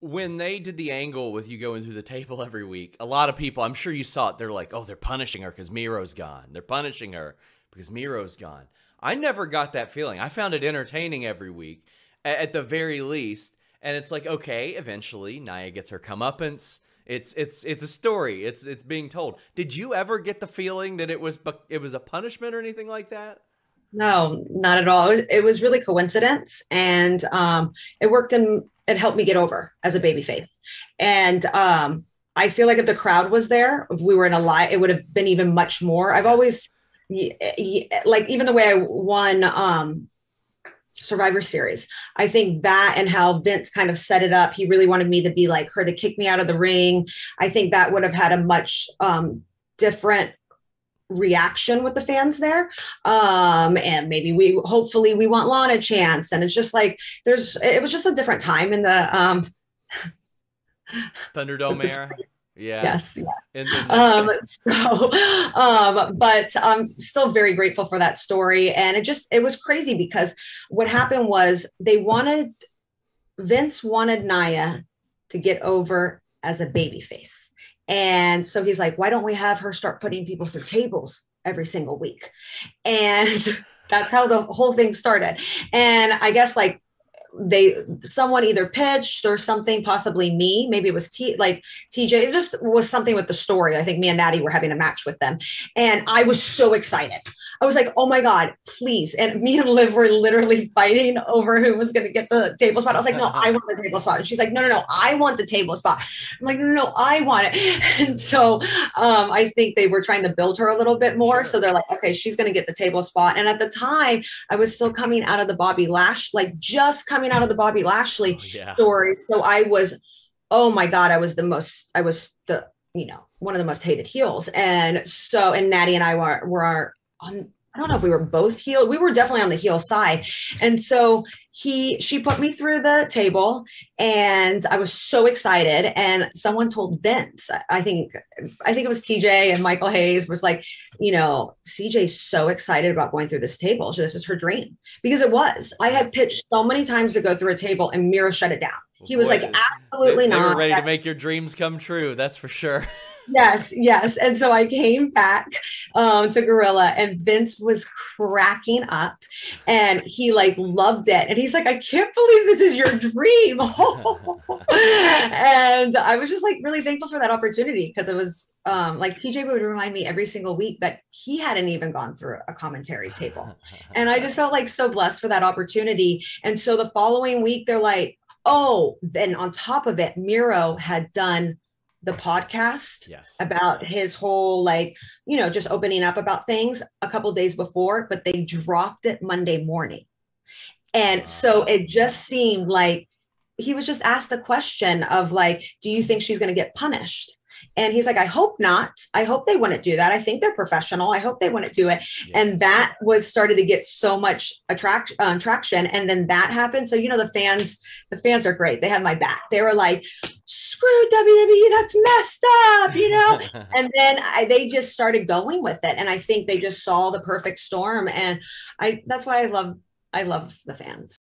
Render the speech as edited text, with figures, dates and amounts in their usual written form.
when they did the angle with you going through the table every week, a lot of people, I'm sure you saw it, they're like, oh, they're punishing her because Miro's gone. They're punishing her because Miro's gone. I never got that feeling. I found it entertaining every week, at the very least. And it's like, okay, eventually Nia gets her comeuppance. It's a story. It's being told. Did you ever get the feeling that it was a punishment or anything like that? No, not at all. It was really coincidence, and it worked, and it helped me get over as a baby face. And I feel like if the crowd was there, if we were in a live, it would have been even much more. I've Yes. always like, even the way I won Survivor Series, I think that, and how Vince kind of set it up. He really wanted me to be like her, to kick me out of the ring. I think that would have had a much different reaction with the fans there. And maybe hopefully we want Lana a chance. And it's just like, it was just a different time in the Thunderdome era. Yeah. yes. And then But I'm still very grateful for that story. And it was crazy, because what happened was Vince wanted Nia to get over as a baby face. And so he's like, why don't we have her start putting people through tables every single week? And that's how the whole thing started. And I guess like someone either pitched or something, possibly me, maybe it was TJ. It just was something with the story. I think me and Natty were having a match with them, and I was so excited. I was like, oh my God, please. And me and Liv were literally fighting over who was going to get the table spot. I was like, no, I want the table spot. And she's like, no, I want the table spot. I'm like, no, I want it. And so I think they were trying to build her a little bit more. Sure. So they're like, okay, she's going to get the table spot. And at the time, I was still coming out of the Bobby out of the Bobby Lashley story. So I was, oh my God, I was the one of the most hated heels. And Natty and I were on, I don't know if we were both heel. We were definitely on the heel side. And so she put me through the table, and I was so excited. And someone told Vince, I think it was TJ, and Michael Hayes was like, CJ's so excited about going through this table. So this is her dream, because it was. I had pitched so many times to go through a table, and Miro shut it down. He was like, absolutely not. They were ready to make your dreams come true. That's for sure. Yes. And so I came back to Gorilla, and Vince was cracking up, and he like loved it. And he's like, I can't believe this is your dream. And I was just like really thankful for that opportunity, because it was like TJ would remind me every single week that he hadn't even gone through a commentary table. And I just felt like so blessed for that opportunity. And so the following week, they're like, oh, then on top of it, Miro had done the podcast about his whole, just opening up about things a couple of days before, but they dropped it Monday morning. And so it just seemed like he was just asked the question of like, do you think she's going to get punished? And he's like, I hope not. I hope they wouldn't do that. I think they're professional. I hope they wouldn't do it. Yeah. And that started to get so much traction. And then that happened. So, the fans are great. They have my back. They were like, screw WWE, that's messed up, And then they just started going with it. And I think they just saw the perfect storm. And that's why I love the fans.